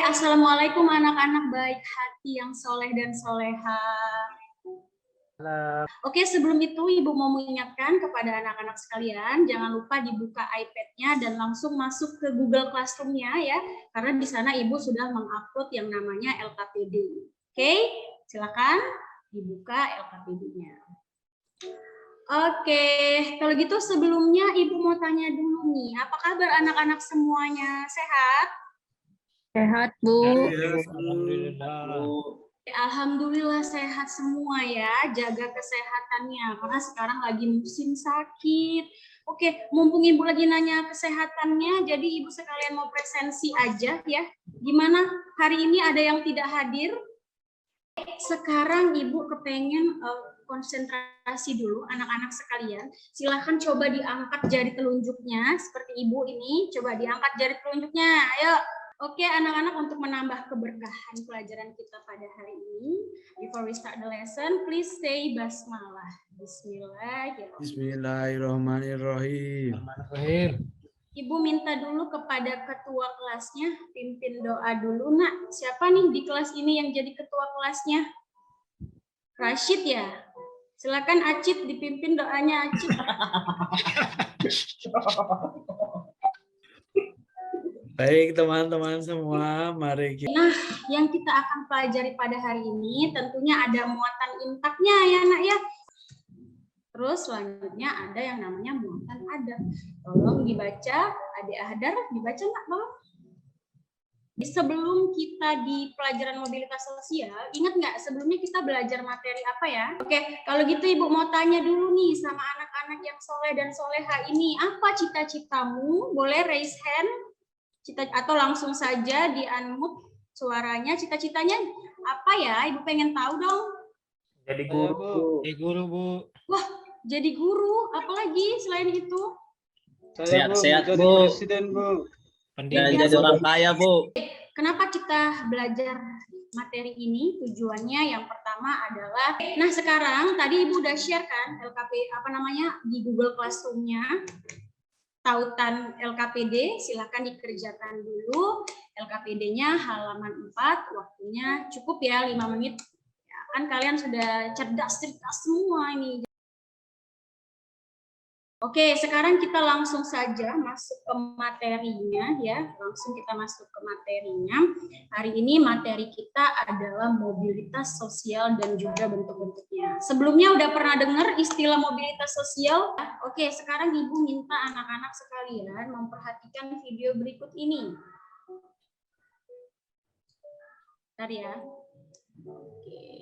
Assalamualaikum anak-anak baik hati yang soleh dan soleha. Oke, sebelum itu Ibu mau mengingatkan kepada anak-anak sekalian, jangan lupa dibuka iPad-nya dan langsung masuk ke Google Classroom-nya ya, karena di sana Ibu sudah mengupload yang namanya LKPD. Oke, silakan dibuka LKPD-nya. Oke, kalau gitu sebelumnya Ibu mau tanya dulu nih, apa kabar anak-anak semuanya? Sehat? Sehat, Bu. Alhamdulillah. Alhamdulillah sehat semua ya, jaga kesehatannya karena sekarang lagi musim sakit. Oke, mumpung Ibu lagi nanya kesehatannya, jadi Ibu sekalian mau presensi aja ya. Gimana hari ini ada yang tidak hadir? Sekarang Ibu kepengen konsentrasi dulu anak-anak sekalian. Silahkan coba diangkat jari telunjuknya seperti Ibu ini, coba diangkat jari telunjuknya. Ayo. Oke, anak-anak, untuk menambah keberkahan pelajaran kita pada hari ini, before we start the lesson, please say basmalah. Bismillahirrahmanirrahim. Bismillahirrahmanirrahim. Ibu minta dulu kepada ketua kelasnya, pimpin doa dulu, Nak. Siapa nih di kelas ini yang jadi ketua kelasnya? Rashid ya? Silakan Acit, dipimpin doanya Acit. Baik teman-teman semua, mari kita. Nah, yang kita akan pelajari pada hari ini tentunya ada muatan intaknya ya Nak ya. Terus selanjutnya ada yang namanya muatan adab. Tolong dibaca, Adik Ahdar, dibaca Nak tolong. Sebelum kita di pelajaran mobilitas sosial, ingat nggak sebelumnya kita belajar materi apa ya? Oke, kalau gitu Ibu mau tanya dulu nih sama anak-anak yang soleh dan soleha ini, apa cita-citamu? Boleh raise hand? Atau langsung saja di-unmute suaranya. Cita-citanya apa ya? Ibu pengen tahu dong. Jadi guru, Bu. Jadi guru, Bu. Wah, jadi guru. Apalagi selain itu? Sehat-sehat, Bu. Presiden, Bu. Dan jadi orang kaya, Bu. Kenapa kita belajar materi ini? Tujuannya yang pertama adalah, nah sekarang tadi Ibu udah share kan di Google Classroom-nya. Tautan LKPD, silakan dikerjakan dulu. LKPD-nya halaman 4, waktunya cukup ya 5 menit. Ya, kan kalian sudah cerdas semua ini. Oke, sekarang kita langsung saja masuk ke materinya ya. Langsung kita masuk ke materinya. Hari ini materi kita adalah mobilitas sosial dan juga bentuk-bentuknya. Sebelumnya udah pernah dengar istilah mobilitas sosial? Oke, sekarang Ibu minta anak-anak sekalian memperhatikan video berikut ini. Bentar ya. Oke.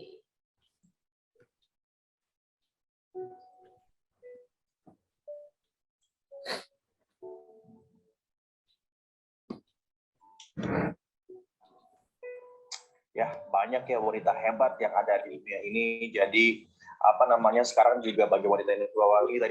Ya, banyak ya wanita hebat yang ada di dunia ini. Jadi sekarang juga bagi wanita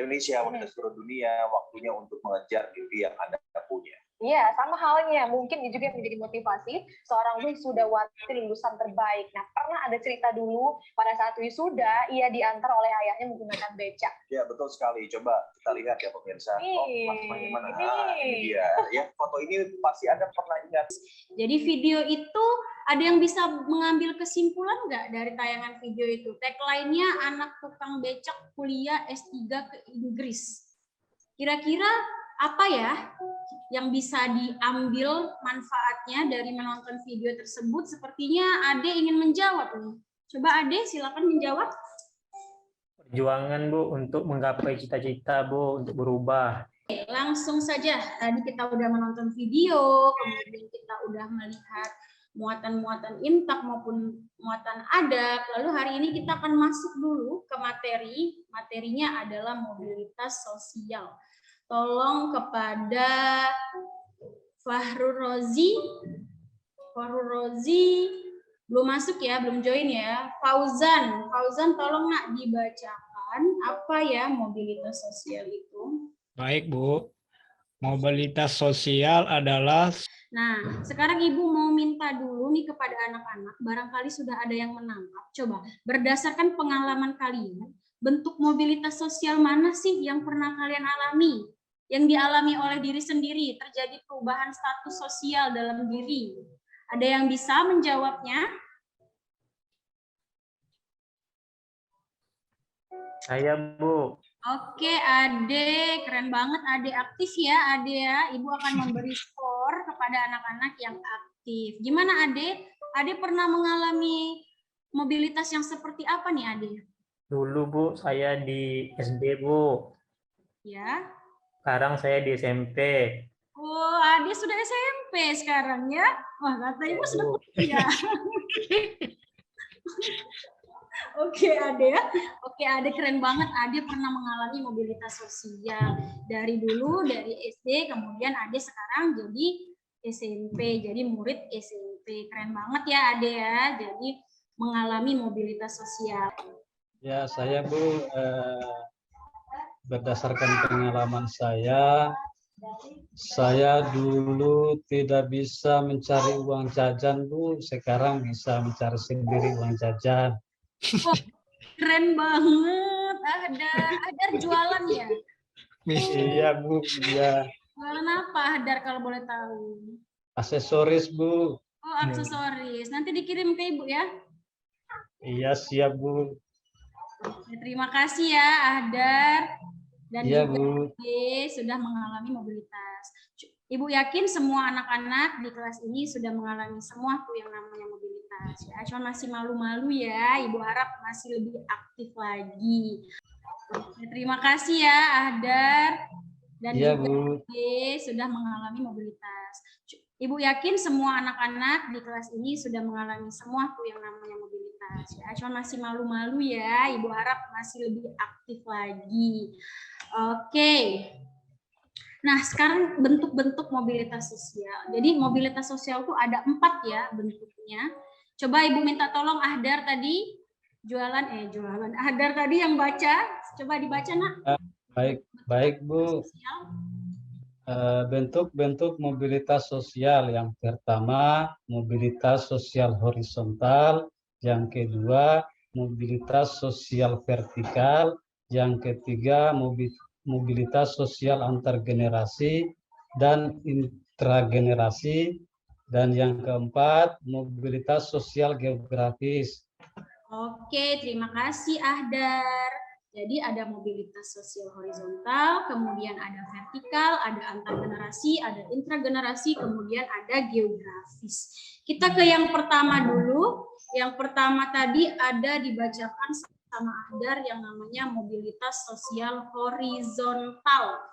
Indonesia, wanita seluruh dunia, waktunya untuk mengejar mimpi yang Anda punya. Iya, sama halnya. Mungkin juga menjadi motivasi seorang wisudawati lulusan terbaik. Nah, pernah ada cerita dulu pada saat wisuda, ia diantar oleh ayahnya menggunakan becak. Ya, betul sekali. Coba kita lihat ya pemirsa. Bagaimana? Ini dia. Ya, foto ini pasti Anda pernah ingat. Jadi video itu ada yang bisa mengambil kesimpulan nggak dari tayangan video itu? Tagline-nya anak tukang becak kuliah S3 ke Inggris. Kira-kira apa ya yang bisa diambil manfaatnya dari menonton video tersebut? Sepertinya Ade ingin menjawab nih. Coba Ade silakan menjawab. Perjuangan, Bu, untuk menggapai cita-cita, Bu, untuk berubah. Oke, langsung saja. Tadi kita udah menonton video, kemudian kita udah melihat muatan-muatan imtak maupun muatan adab. Lalu hari ini kita akan masuk dulu ke materi. Materinya adalah mobilitas sosial. Tolong kepada Fahrul Rozi. Belum masuk ya, belum join ya. Fauzan tolong Nak dibacakan apa ya mobilitas sosial itu. Baik, Bu. Mobilitas sosial adalah... Nah, sekarang Ibu mau minta dulu nih kepada anak-anak, barangkali sudah ada yang menangkap. Coba, berdasarkan pengalaman kalian, bentuk mobilitas sosial mana sih yang pernah kalian alami? Yang dialami oleh diri sendiri, terjadi perubahan status sosial dalam diri. Ada yang bisa menjawabnya? Saya, Bu. Oke, Ade, keren banget Ade, aktif ya Ade ya. Ibu akan memberi skor kepada anak-anak yang aktif. Gimana Ade? Ade pernah mengalami mobilitas yang seperti apa nih Ade? Dulu, Bu, saya di SD, Bu. Ya. Sekarang saya di SMP. Oh, Ade sudah SMP sekarang ya? Wah, kata Ibu sudah kuliah. Oke, Ade ya. Oke, Ade keren banget. Ade pernah mengalami mobilitas sosial. Dari dulu, dari SD, kemudian Ade sekarang jadi SMP, jadi murid SMP. Keren banget ya Ade ya. Jadi mengalami mobilitas sosial. Ya, saya Bu, berdasarkan pengalaman saya dulu tidak bisa mencari uang jajan Bu, sekarang bisa mencari sendiri uang jajan. Oh, keren banget. Ada jualan ya? Iya Bu, iya. Jualan apa Hadar kalau boleh tahu? Aksesoris Bu. Oh, aksesoris. Nanti dikirim ke Ibu ya? Iya, siap Bu. Terima kasih ya Hadar. Dan iya, juga Bu. sudah mengalami mobilitas. Ibu yakin semua anak-anak di kelas ini sudah mengalami semua tuh yang namanya mobilitas. Ya, cuma masih malu-malu ya. Ibu harap masih lebih aktif lagi. Terima kasih ya Ahdar dan iya, juga Bu. sudah mengalami mobilitas. Ibu yakin semua anak-anak di kelas ini sudah mengalami semua tuh yang namanya mobilitas. Ya, cuma masih malu-malu ya. Ibu harap masih lebih aktif lagi. Oke. Nah, sekarang bentuk-bentuk mobilitas sosial. Jadi mobilitas sosial itu ada 4 ya bentuknya. Coba Ibu minta tolong Ahdar tadi jualan. Ahdar tadi yang baca, coba dibaca Nak. Baik Bu. Bentuk-bentuk mobilitas sosial. Yang pertama, mobilitas sosial horizontal. Yang kedua, mobilitas sosial vertikal. Yang ketiga, mobilitas sosial antar generasi dan intragenerasi. Dan yang keempat, mobilitas sosial geografis. Oke, terima kasih Ahdar. Jadi ada mobilitas sosial horizontal, kemudian ada vertikal, ada antar generasi, ada intragenerasi, kemudian ada geografis. Kita ke yang pertama dulu. Yang pertama tadi ada dibacakan sama Ahdar yang namanya mobilitas sosial horizontal.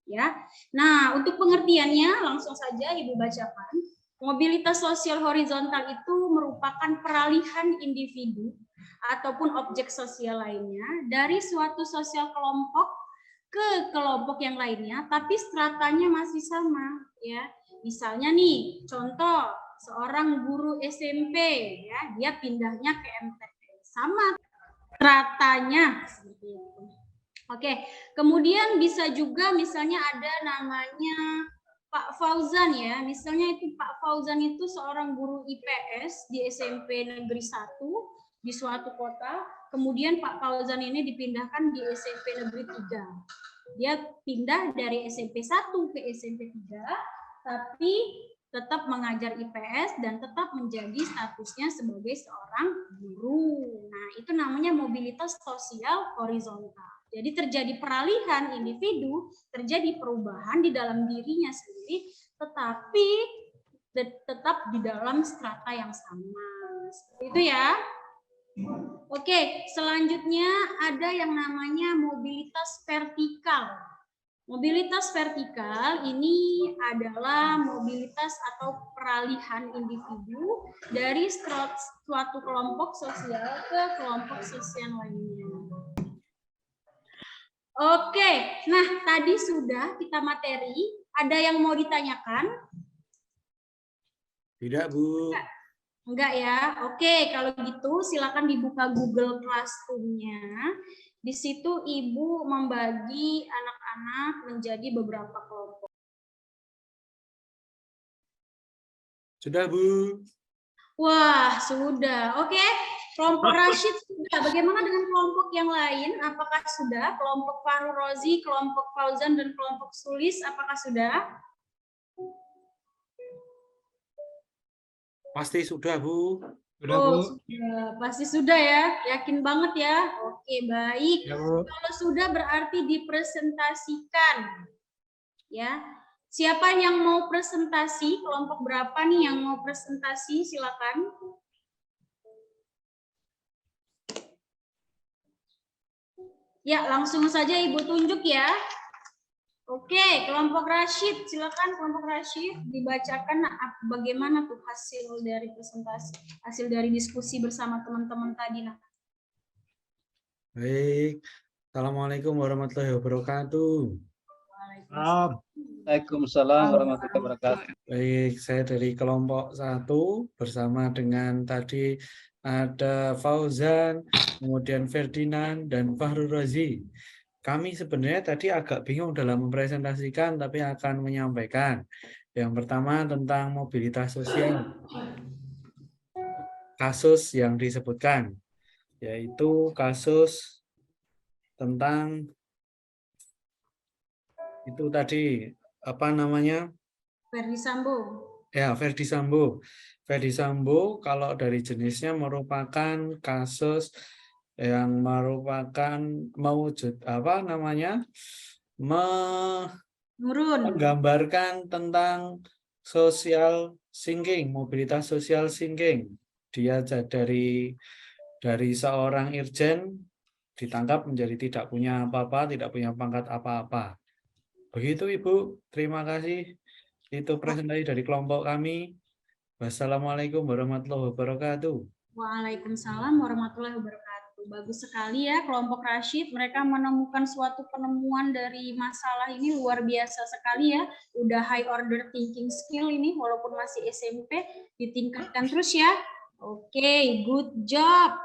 Ya. Nah, untuk pengertiannya langsung saja Ibu bacakan. Mobilitas sosial horizontal itu merupakan peralihan individu ataupun objek sosial lainnya dari suatu sosial kelompok ke kelompok yang lainnya, tapi stratanya masih sama, ya. Misalnya nih, contoh seorang guru SMP, ya, dia pindahnya ke MTS, sama stratanya seperti itu. Oke, kemudian bisa juga misalnya ada namanya Pak Fauzan ya, misalnya itu Pak Fauzan itu seorang guru IPS di SMP Negeri 1 di suatu kota, kemudian Pak Fauzan ini dipindahkan di SMP Negeri 3. Dia pindah dari SMP 1 ke SMP 3, tapi tetap mengajar IPS dan tetap menjadi statusnya sebagai seorang guru. Nah, itu namanya mobilitas sosial horizontal. Jadi terjadi peralihan individu, terjadi perubahan di dalam dirinya sendiri, tetapi tetap di dalam strata yang sama. Seperti itu ya. Oke, selanjutnya ada yang namanya mobilitas vertikal. Mobilitas vertikal ini adalah mobilitas atau peralihan individu dari suatu kelompok sosial ke kelompok sosial lainnya. Oke, nah tadi sudah kita materi. Ada yang mau ditanyakan? Tidak, Bu. Enggak ya? Oke, kalau gitu silakan dibuka Google Classroom-nya. Di situ Ibu membagi anak-anak menjadi beberapa kelompok. Sudah, Bu. Wah, sudah. Oke, kelompok Rashid sudah. Bagaimana dengan kelompok yang lain? Apakah sudah? Kelompok Fahru Rozi, kelompok Fauzan, dan kelompok Sulis, apakah sudah? Pasti sudah, Bu. Sudah, Oh, Bu. sudah. Pasti sudah ya. Yakin banget ya. Oke, baik. Ya, Bu. Kalau sudah berarti dipresentasikan. Ya. Siapa yang mau presentasi? Kelompok berapa nih yang mau presentasi? Silakan. Ya, langsung saja Ibu tunjuk ya. Oke, kelompok Rashid, silakan kelompok Rashid dibacakan bagaimana tuh hasil dari presentasi, hasil dari diskusi bersama teman-teman tadi. Nah. Baik. Assalamualaikum warahmatullahi wabarakatuh. Waalaikumsalam warahmatullahi wabarakatuh. Baik, saya dari kelompok 1 bersama dengan tadi ada Fauzan, kemudian Ferdinand dan Fahrul Razi. Kami sebenarnya tadi agak bingung dalam mempresentasikan, tapi akan menyampaikan. Yang pertama tentang mobilitas sosial. Kasus yang disebutkan, yaitu kasus tentang itu tadi, apa namanya? Ferdi Sambo. Ya, Ferdi Sambo. Ferdi Sambo kalau dari jenisnya merupakan kasus yang merupakan mewujud apa namanya menggambarkan tentang social sinking, mobilitas sosial sinking. Dia dari seorang irjen ditangkap menjadi tidak punya apa-apa, tidak punya pangkat apa-apa. Begitu Ibu, terima kasih. Itu presentasi dari kelompok kami. Wassalamualaikum warahmatullahi wabarakatuh. Waalaikumsalam warahmatullahi wabarakatuh. Bagus sekali ya kelompok Rashid. Mereka menemukan suatu penemuan dari masalah ini luar biasa sekali ya. Udah high order thinking skill ini walaupun masih SMP, ditingkatkan terus ya. Oke, good job.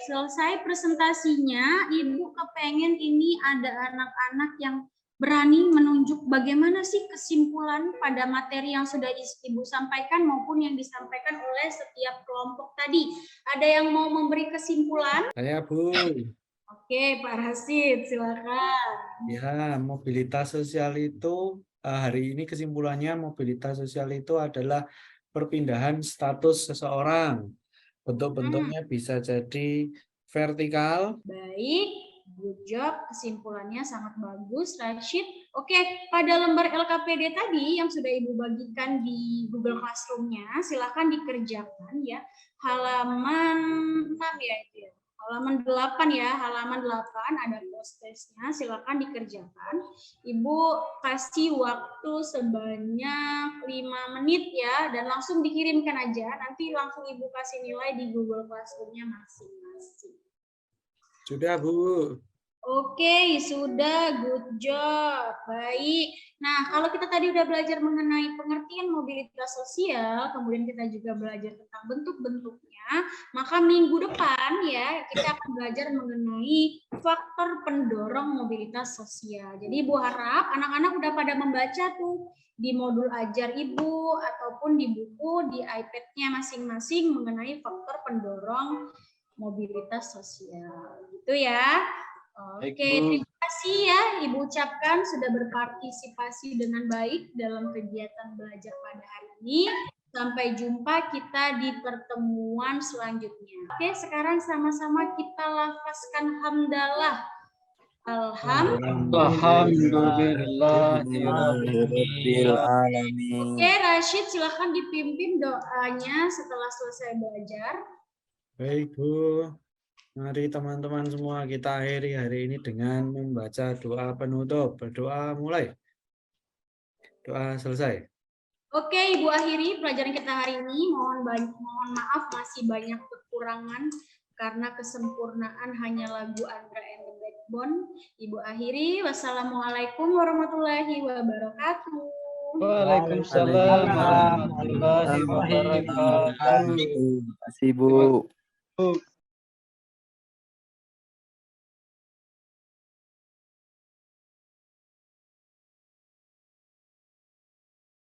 Selesai presentasinya, Ibu kepengen ini ada anak-anak yang berani menunjuk bagaimana sih kesimpulan pada materi yang sudah Ibu sampaikan maupun yang disampaikan oleh setiap kelompok tadi. Ada yang mau memberi kesimpulan? Saya, Bu. Oke, Pak Rasid, silakan. Ya, mobilitas sosial itu hari ini kesimpulannya mobilitas sosial itu adalah perpindahan status seseorang. Bentuk-bentuknya bisa jadi vertikal. Baik, good job. Kesimpulannya sangat bagus, Rashid. Oke, pada lembar LKPD tadi yang sudah Ibu bagikan di Google Classroom-nya, silakan dikerjakan ya. Halaman 6 ya itu ya. Halaman 8 ya, halaman 8 ada post-testnya, silakan dikerjakan. Ibu kasih waktu sebanyak 5 menit ya, dan langsung dikirimkan aja, nanti langsung Ibu kasih nilai di Google Classroom-nya masing-masing. Sudah, Bu. Oke, sudah, good job. Baik. Nah, kalau kita tadi udah belajar mengenai pengertian mobilitas sosial, kemudian kita juga belajar tentang bentuk-bentuknya, maka minggu depan ya kita akan belajar mengenai faktor pendorong mobilitas sosial. Jadi Ibu harap anak-anak udah pada membaca tuh di modul ajar Ibu ataupun di buku, di iPad-nya masing-masing mengenai faktor pendorong mobilitas sosial. Gitu ya. Oke, terima kasih ya Ibu ucapkan sudah berpartisipasi dengan baik dalam kegiatan belajar pada hari ini. Sampai jumpa kita di pertemuan selanjutnya. Oke, sekarang sama-sama kita lafazkan hamdalah. Alhamdulillahirobbilalamin. Oke, Rashid silakan dipimpin doanya setelah selesai belajar. Baik, Bu. Mari teman-teman semua kita akhiri hari ini dengan membaca doa penutup. Berdoa mulai. Doa selesai. Oke, Ibu akhiri pelajaran kita hari ini. Mohon maaf masih banyak kekurangan karena kesempurnaan hanya lagu Andra and the Backbone. Ibu akhiri. Wassalamualaikum warahmatullahi wabarakatuh. Waalaikumsalam warahmatullahi wabarakatuh. Terima kasih, Bu.